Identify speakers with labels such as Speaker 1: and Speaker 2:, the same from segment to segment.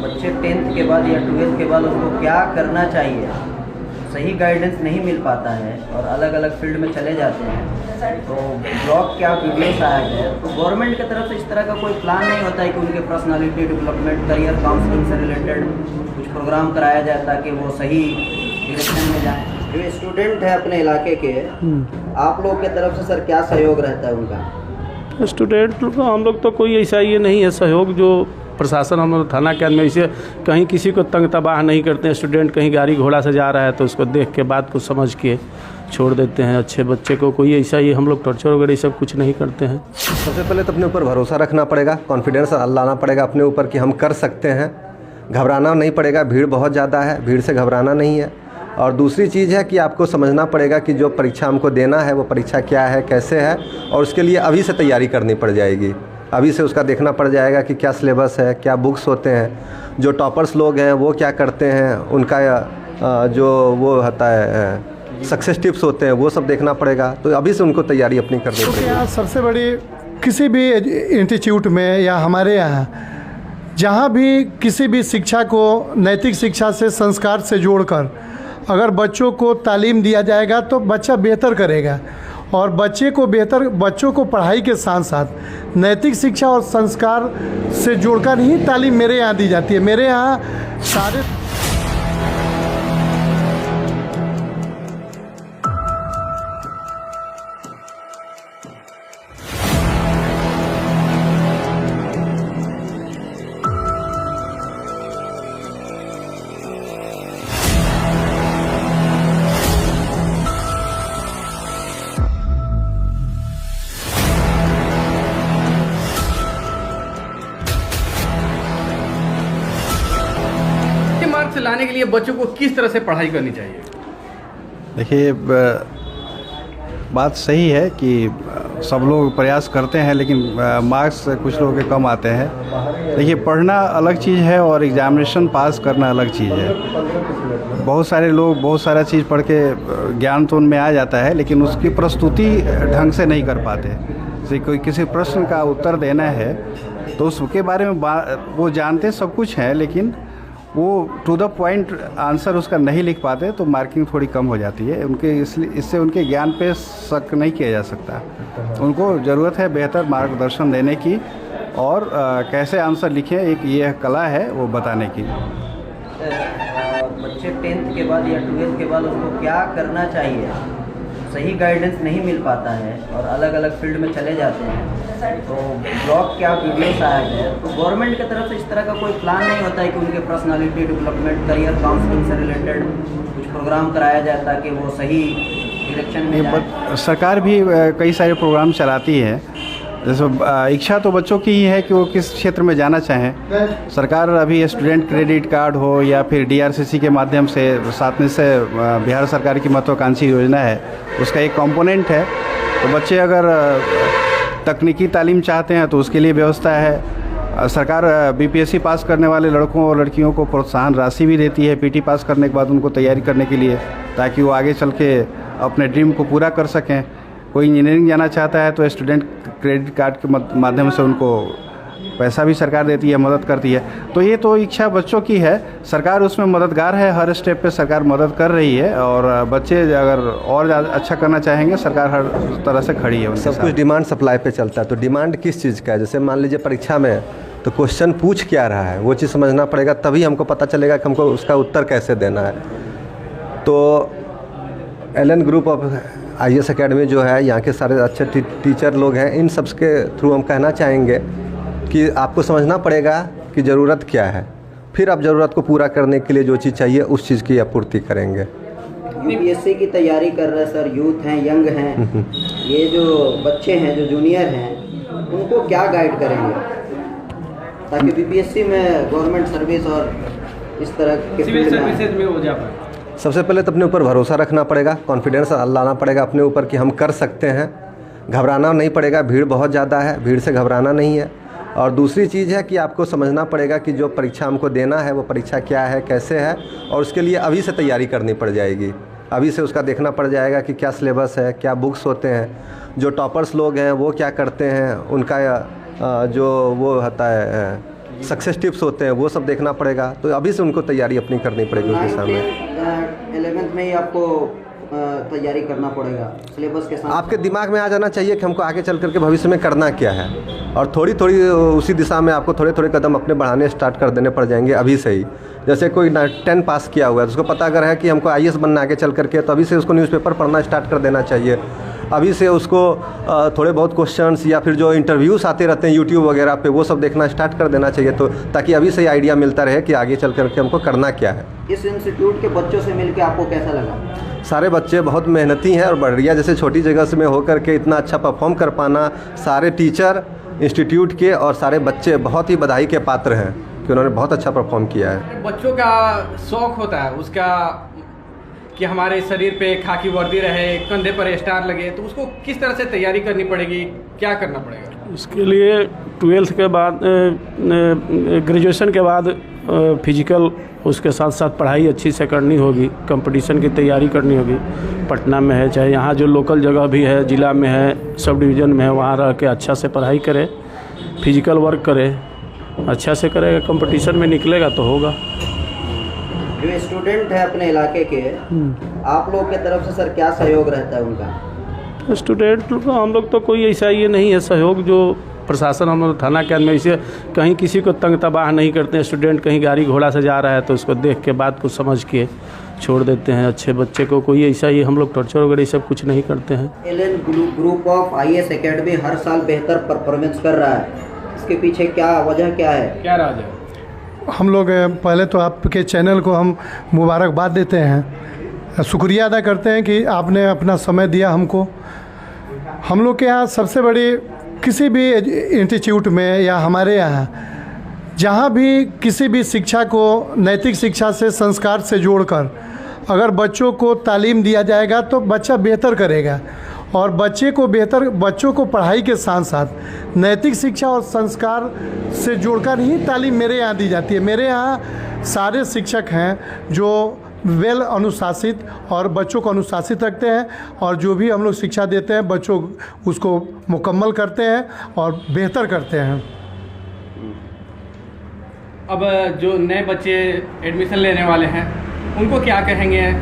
Speaker 1: बच्चे 10th के बाद या 12th के बाद उनको क्या करना चाहिए, सही गाइडेंस नहीं मिल पाता है और अलग अलग फील्ड में चले जाते हैं। तो ब्लॉग क्या वीडियोस आया है, तो गवर्नमेंट की तरफ से इस तरह का कोई प्लान नहीं होता है कि उनके पर्सनालिटी डेवलपमेंट, करियर काउंसलिंग से रिलेटेड कुछ प्रोग्राम कराया जाए ताकि वो सही डायरेक्शन में जाएँ। जो स्टूडेंट है अपने इलाके के, आप लोग की तरफ से सर क्या सहयोग रहता है उनका?
Speaker 2: स्टूडेंट को हम लोग तो कोई ऐसा ये नहीं है सहयोग, जो प्रशासन हम लोग थाना के में ऐसे कहीं किसी को तंग तबाह नहीं करते हैं। स्टूडेंट कहीं गाड़ी घोड़ा से जा रहा है तो उसको देख के बात को समझ के छोड़ देते हैं। अच्छे बच्चे को कोई ऐसा ही हम लोग टॉर्चर वगैरह सब कुछ नहीं करते हैं।
Speaker 3: सबसे पहले तो अपने ऊपर भरोसा रखना पड़ेगा, कॉन्फिडेंस लाना पड़ेगा अपने ऊपर कि हम कर सकते हैं। घबराना नहीं पड़ेगा, भीड़ बहुत ज़्यादा है, भीड़ से घबराना नहीं है। और दूसरी चीज़ है कि आपको समझना पड़ेगा कि जो परीक्षा हमको देना है वो परीक्षा क्या है, कैसे है, और उसके लिए अभी से तैयारी करनी पड़ जाएगी। अभी से उसका देखना पड़ जाएगा कि क्या सिलेबस है, क्या बुक्स होते हैं, जो टॉपर्स लोग हैं वो क्या करते हैं, उनका जो वो होता है सक्सेस टिप्स होते हैं वो सब देखना पड़ेगा। तो अभी से उनको तैयारी अपनी करनी पड़ेगी।
Speaker 4: यहाँ सबसे बड़ी किसी भी इंस्टीट्यूट में या हमारे यहाँ जहाँ भी किसी भी शिक्षा को नैतिक शिक्षा से, संस्कार से जोड़कर अगर बच्चों को तालीम दिया जाएगा तो बच्चा बेहतर करेगा। और बच्चों को पढ़ाई के साथ साथ नैतिक शिक्षा और संस्कार से जोड़कर ही तालीम मेरे यहाँ दी जाती है। मेरे यहाँ सारे
Speaker 5: से लाने के लिए बच्चों को किस तरह से पढ़ाई करनी चाहिए?
Speaker 6: देखिए, बात सही है कि सब लोग प्रयास करते हैं लेकिन मार्क्स कुछ लोगों के कम आते हैं। देखिए, पढ़ना अलग चीज़ है और एग्जामिनेशन पास करना अलग चीज़ है। बहुत सारे लोग बहुत सारा चीज़ पढ़ के ज्ञान तो उनमें आ जाता है लेकिन उसकी प्रस्तुति ढंग से नहीं कर पाते। जैसे कोई किसी प्रश्न का उत्तर देना है तो उसके बारे में वो जानते सब कुछ है लेकिन वो टू द पॉइंट आंसर उसका नहीं लिख पाते तो मार्किंग थोड़ी कम हो जाती है उनके। इससे उनके ज्ञान पे शक नहीं किया जा सकता। उनको ज़रूरत है बेहतर मार्गदर्शन देने की और कैसे आंसर लिखें, एक ये कला है वो बताने की।
Speaker 1: बच्चे 10th के बाद या 12th के बाद उनको क्या करना चाहिए, सही गाइडेंस नहीं मिल पाता है और अलग अलग फील्ड में चले जाते हैं। तो ब्लॉग क्या वीडियोस आया है, तो गवर्नमेंट की तरफ से इस तरह का कोई प्लान नहीं होता है कि उनके पर्सनालिटी डेवलपमेंट, करियर काउंसलिंग से रिलेटेड कुछ प्रोग्राम कराया जाए ताकि वो सही डायरेक्शन में जाए।
Speaker 6: सरकार भी कई सारे प्रोग्राम चलाती है। जैसे इच्छा तो बच्चों की ही है कि वो किस क्षेत्र में जाना चाहें। सरकार अभी स्टूडेंट क्रेडिट कार्ड हो या फिर DRCC के माध्यम से, साथ में से बिहार सरकार की महत्वाकांक्षी योजना है उसका एक कंपोनेंट है। तो बच्चे अगर तकनीकी तालीम चाहते हैं तो उसके लिए व्यवस्था है। सरकार BPSC पास करने वाले लड़कों और लड़कियों को प्रोत्साहन राशि भी देती है PT पास करने के बाद उनको तैयारी करने के लिए, ताकि वो आगे चल के अपने ड्रीम को पूरा कर सकें। कोई इंजीनियरिंग जाना चाहता है तो स्टूडेंट क्रेडिट कार्ड के माध्यम से उनको पैसा भी सरकार देती है, मदद करती है। तो ये तो इच्छा बच्चों की है, सरकार उसमें मददगार है। हर स्टेप पे सरकार मदद कर रही है और बच्चे अगर और अच्छा करना चाहेंगे सरकार हर तरह से खड़ी है उनके साथ।
Speaker 3: सब कुछ डिमांड सप्लाई पे चलता है। तो डिमांड किस चीज़ का है, जैसे मान लीजिए परीक्षा में तो क्वेश्चन पूछ क्या रहा है वो चीज़ समझना पड़ेगा, तभी हमको पता चलेगा कि हमको उसका उत्तर कैसे देना है। तो LN group of IAS academy जो है, यहाँ के सारे अच्छे टीचर लोग हैं, इन सब के थ्रू हम कहना चाहेंगे कि आपको समझना पड़ेगा कि ज़रूरत क्या है, फिर आप ज़रूरत को पूरा करने के लिए जो चीज़ चाहिए उस चीज़ की आपूर्ति करेंगे।
Speaker 1: UPSC की तैयारी कर रहे सर, यूथ हैं, यंग हैं, ये जो बच्चे हैं जो जूनियर हैं उनको क्या गाइड करेंगे ताकि BPSC में गवर्नमेंट सर्विस और इस तरह के
Speaker 5: सिविल सर्विसेज में हो जा पाए?
Speaker 3: सबसे पहले तो अपने ऊपर भरोसा रखना पड़ेगा, कॉन्फिडेंस लाना पड़ेगा अपने ऊपर कि हम कर सकते हैं। घबराना नहीं पड़ेगा, भीड़ बहुत ज़्यादा है, भीड़ से घबराना नहीं है। और दूसरी चीज़ है कि आपको समझना पड़ेगा कि जो परीक्षा हमको देना है वो परीक्षा क्या है, कैसे है, और उसके लिए अभी से तैयारी करनी पड़ जाएगी। अभी से उसका देखना पड़ जाएगा कि क्या सिलेबस है, क्या बुक्स होते हैं, जो टॉपर्स लोग हैं वो क्या करते हैं, उनका जो वो होता है सक्सेस टिप्स होते हैं वो सब देखना पड़ेगा। तो अभी से उनको तैयारी अपनी करनी पड़ेगी उस दिशा में।
Speaker 1: 11th में ही आपको तैयारी करना पड़ेगा सिलेबस के साथ।
Speaker 3: आपके दिमाग में आ जाना चाहिए कि हमको आगे चल करके भविष्य में करना क्या है, और थोड़ी थोड़ी उसी दिशा में आपको थोड़े थोड़े कदम अपने बढ़ाने स्टार्ट कर देने पड़ जाएंगे अभी से ही। जैसे कोई 10 पास किया हुआ है तो उसको पता अगर है कि हमको IAS बनना आगे चल करके, तो अभी से उसको न्यूज़पेपर पढ़ना स्टार्ट कर देना चाहिए। अभी से उसको थोड़े बहुत क्वेश्चंस या फिर जो इंटरव्यूज़ आते रहते हैं यूट्यूब वगैरह पे वो सब देखना स्टार्ट कर देना चाहिए, तो ताकि अभी से ही आइडिया मिलता रहे कि आगे चल करके हमको करना क्या है।
Speaker 1: इस इंस्टीट्यूट के बच्चों से मिलकर आपको कैसा लगा?
Speaker 3: सारे बच्चे बहुत मेहनती हैं और बढ़िया, जैसे छोटी जगह से में होकर के इतना अच्छा परफॉर्म कर पाना, सारे टीचर इंस्टीट्यूट के और सारे बच्चे बहुत ही बधाई के पात्र हैं कि उन्होंने बहुत अच्छा परफॉर्म किया है।
Speaker 5: बच्चों का शौक होता है उसका कि हमारे शरीर पे खाकी वर्दी रहे, कंधे पर स्टार लगे, तो उसको किस तरह से तैयारी करनी पड़ेगी, क्या करना पड़ेगा?
Speaker 2: उसके लिए 12th के बाद ग्रेजुएशन के बाद फिजिकल उसके साथ साथ पढ़ाई अच्छी से करनी होगी, कंपटीशन की तैयारी करनी होगी। पटना में है, चाहे यहाँ जो लोकल जगह भी है, ज़िला में है, सब डिवीज़न में है, वहाँ रह के अच्छा से पढ़ाई करे, फिजिकल वर्क करे, अच्छा से करेगा, कंपटीशन में निकलेगा तो होगा।
Speaker 1: जो स्टूडेंट है अपने इलाके के, आप लोग के तरफ से सर क्या सहयोग रहता है उनका?
Speaker 2: स्टूडेंट को हम लोग तो कोई ऐसा ये नहीं है सहयोग, जो प्रशासन हम लोग थाना के में ऐसे कहीं किसी को तंग तबाह नहीं करते हैं। स्टूडेंट कहीं गाड़ी घोड़ा से जा रहा है तो उसको देख के बात को समझ के छोड़ देते हैं। अच्छे बच्चे को कोई ऐसा ही हम लोग टॉर्चर वगैरह सब कुछ नहीं करते हैं।
Speaker 1: Allen group of IAS academy हर साल बेहतर परफॉर्मेंस कर रहा है, इसके पीछे क्या वजह क्या है?
Speaker 5: क्या राज है?
Speaker 4: हम लोग पहले तो आपके चैनल को हम मुबारकबाद देते हैं, शुक्रिया अदा करते हैं कि आपने अपना समय दिया हमको। हम लोग के यहाँ सबसे बड़ी किसी भी इंस्टीट्यूट में या हमारे यहाँ जहाँ भी किसी भी शिक्षा को नैतिक शिक्षा से, संस्कार से जोड़कर अगर बच्चों को तालीम दिया जाएगा तो बच्चा बेहतर करेगा। और बच्चों को पढ़ाई के साथ साथ नैतिक शिक्षा और संस्कार से जोड़कर ही तालीम मेरे यहाँ दी जाती है। मेरे यहाँ सारे शिक्षक हैं जो वेल अनुशासित और बच्चों को अनुशासित रखते हैं, और जो भी हम लोग शिक्षा देते हैं बच्चों उसको मुकम्मल करते हैं और बेहतर करते हैं।
Speaker 5: अब जो नए बच्चे एडमिशन लेने वाले हैं उनको क्या कहेंगे?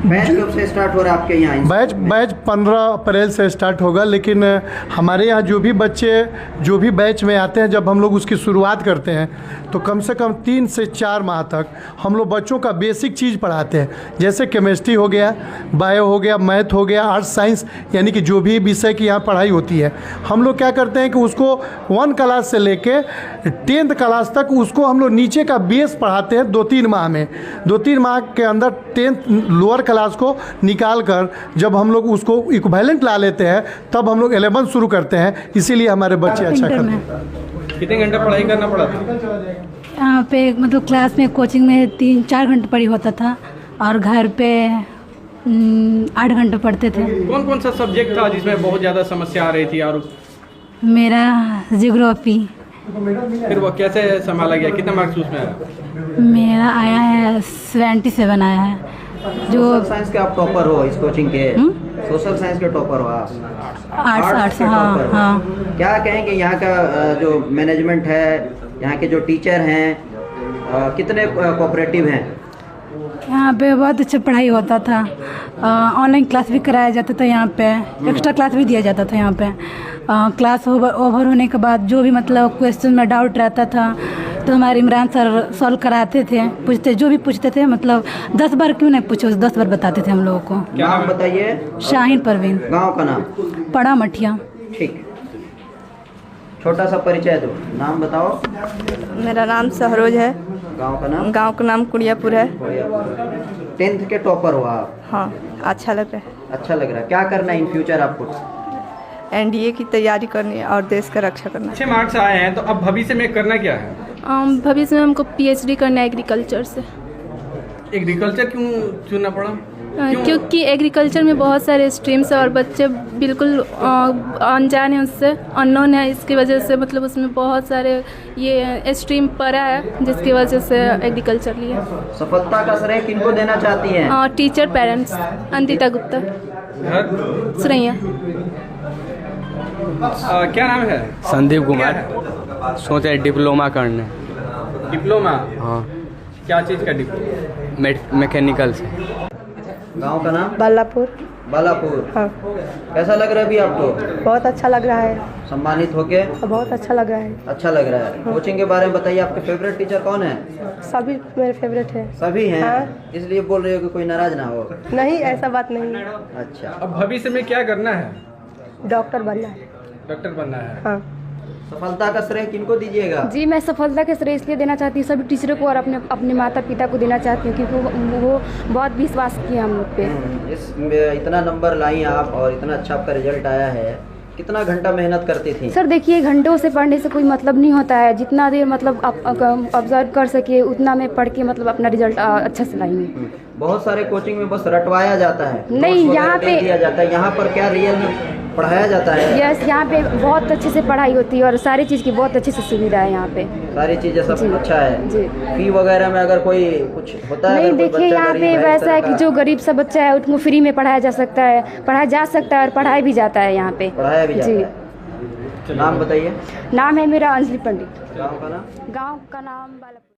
Speaker 1: बैच कब से स्टार्ट हो रहा है आपके यहाँ?
Speaker 4: बैच 15 अप्रैल से स्टार्ट होगा, लेकिन हमारे यहाँ जो भी बच्चे जो भी बैच में आते हैं, जब हम लोग उसकी शुरुआत करते हैं तो कम से कम 3 से 4 माह तक हम लोग बच्चों का बेसिक चीज़ पढ़ाते हैं, जैसे केमिस्ट्री हो गया, बायो हो गया, मैथ हो गया, आर्ट्स साइंस, यानी कि जो भी विषय की यहाँ पढ़ाई होती है हम लोग क्या करते हैं कि उसको 1 क्लास से लेके 10th क्लास तक उसको हम लोग नीचे का बेस पढ़ाते हैं 2-3 माह में। 2-3 माह के अंदर 10th लोअर क्लास को निकाल कर जब हम लोग उसको इक्विवेलेंट ला लेते हैं तब हम लोग 11 शुरू करते हैं। इसीलिए हमारे बच्चे अच्छा करते हैं।
Speaker 5: कितने घंटे पढ़ाई करना पड़ा था?
Speaker 7: यहाँ पे मतलब क्लास में कोचिंग में 3-4 घंटे पढ़ी होता था और घर पे 8 घंटे पढ़ते थे।
Speaker 5: कौन कौन सा सब्जेक्ट था जिसमें बहुत ज़्यादा समस्या आ रही थी? और
Speaker 7: मेरा जियोग्राफी।
Speaker 5: फिर वो कैसे संभाला गया? कितना मार्क्स उसमें आया?
Speaker 7: मेरा आया है 77 आया है। जो
Speaker 1: सोशल साइंस के आप टॉपर हो इस कोचिंग के? सोशल साइंस के टॉपर हो आप?
Speaker 7: आर्ट्स
Speaker 1: के
Speaker 7: हाँ
Speaker 1: टॉपर हो।
Speaker 7: हाँ।
Speaker 1: क्या कहेंगे यहाँ का जो मैनेजमेंट है, यहाँ के जो टीचर हैं, कितने कोऑपरेटिव हैं?
Speaker 7: यहाँ पे बहुत अच्छा पढ़ाई होता था, ऑनलाइन क्लास भी कराया जाता था, यहाँ पे एक्स्ट्रा क्लास भी दिया जाता था। यहाँ पे क्लास ओवर होने के बाद जो भी मतलब क्वेश्चन में डाउट रहता था तो हमारे इमरान सर सॉल्व कराते थे, जो भी पूछते थे, मतलब 10 बार क्यों नहीं पूछो, 10 बार बताते थे हम लोगों को।
Speaker 1: क्या नाम बताइए?
Speaker 7: शाहीन परवीन।
Speaker 1: गांव का नाम?
Speaker 7: पड़ा मठिया।
Speaker 1: ठीक, छोटा सा परिचय दो, नाम बताओ।
Speaker 8: मेरा नाम सहरोज है।
Speaker 1: गांव का नाम?
Speaker 8: गांव का नाम कुड़ियापुर है।
Speaker 1: 10th के टॉपर हो आप?
Speaker 8: हाँ, अच्छा लग रहा है।
Speaker 1: अच्छा लग रहा है। क्या करना है इन फ्यूचर आपको?
Speaker 8: NDA की तैयारी करनी है और देश का रक्षा करना है।
Speaker 5: अच्छे मार्क्स आए हैं तो अब भविष्य में करना क्या है?
Speaker 9: भविष्य में हमको PhD करना है एग्रीकल्चर से।
Speaker 5: एग्रीकल्चर क्यों चुनना पड़ा?
Speaker 9: क्योंकि एग्रीकल्चर में बहुत सारे स्ट्रीम्स है और बच्चे बिल्कुल अनजान हैं, उससे अननोन है, इसकी वजह से मतलब उसमें बहुत सारे ये स्ट्रीम पड़ा है जिसकी वजह से एग्रीकल्चर लिया।
Speaker 1: सफलता का श्रेय किनको देना चाहती हैं?
Speaker 9: Teacher, parents. अंतिता गुप्ता, सुरैया।
Speaker 5: क्या नाम है?
Speaker 10: संदीप कुमार। सोच रहे डिप्लोमा करने।
Speaker 5: डिप्लोमा?
Speaker 10: हाँ,
Speaker 5: क्या चीज़ का डिप्लोमा?
Speaker 10: मैकेनिकल से।
Speaker 1: गांव का नाम?
Speaker 8: बालापुर।
Speaker 1: बालापुर।
Speaker 8: हाँ,
Speaker 1: कैसा लग रहा है अभी आपको?
Speaker 8: बहुत अच्छा लग रहा है।
Speaker 1: सम्मानित होके?
Speaker 8: बहुत अच्छा लग रहा है।
Speaker 1: अच्छा लग रहा है। कोचिंग के बारे में बताइए, आपके फेवरेट टीचर कौन है?
Speaker 8: सभी मेरे फेवरेट है।
Speaker 1: सभी हैं?
Speaker 8: हाँ।
Speaker 1: इसलिए बोल रहे हो कि कोई नाराज ना हो?
Speaker 8: नहीं, ऐसा बात नहीं।
Speaker 1: अच्छा,
Speaker 5: अब भविष्य में क्या करना है?
Speaker 8: डॉक्टर बनना है।
Speaker 5: डॉक्टर बनना है।
Speaker 8: हाँ।
Speaker 1: सफलता का श्रेय किनको दीजिएगा?
Speaker 11: जी, मैं सफलता के श्रेय इसलिए देना चाहती हूँ सभी टीचरों को और अपने माता पिता को देना चाहती हूँ, क्योंकि वो बहुत विश्वास किए हम लोग पे।
Speaker 1: इतना नंबर लाई आप और इतना अच्छा आपका रिजल्ट आया है, कितना घंटा मेहनत करती थी?
Speaker 11: सर देखिए, घंटों से पढ़ने से कोई मतलब नहीं होता है। जितना देर मतलब आप ऑब्जर्व कर सके उतना मैं पढ़ के मतलब अपना रिजल्ट अच्छा से लाई हूँ।
Speaker 1: बहुत सारे कोचिंग में बस रटवाया जाता है,
Speaker 11: नहीं,
Speaker 1: नोट्स
Speaker 11: यहाँ
Speaker 1: वगैरह
Speaker 11: पे
Speaker 1: दे दिया जाता है। यहाँ पर क्या रियल में पढ़ाया जाता है?
Speaker 11: यस, यहाँ पे बहुत अच्छे से पढ़ाई होती है और सारी चीज़ की बहुत अच्छी से सुविधा है यहाँ पे।
Speaker 1: सारी चीजें सब
Speaker 11: जी।
Speaker 1: अच्छा है
Speaker 11: जी।
Speaker 1: फी वगैरह में अगर कोई कुछ होता है?
Speaker 11: नहीं,
Speaker 1: अगर कोई
Speaker 11: देखिए
Speaker 1: बच्चा
Speaker 11: यहाँ
Speaker 1: गरीब
Speaker 11: पे
Speaker 1: है,
Speaker 11: वैसा है
Speaker 1: इस
Speaker 11: कि
Speaker 1: तरह
Speaker 11: जो गरीब सा बच्चा है उसको फ्री में पढ़ाया जा सकता है, पढ़ाया जा सकता है और पढ़ाया भी जाता है यहाँ पे।
Speaker 1: पढ़ाया भी जाता
Speaker 11: जी।
Speaker 1: है। नाम बताइए।
Speaker 11: नाम है मेरा अंजलि पंडित।
Speaker 1: गाँव का नाम?
Speaker 11: गाँव का नाम बालापुर।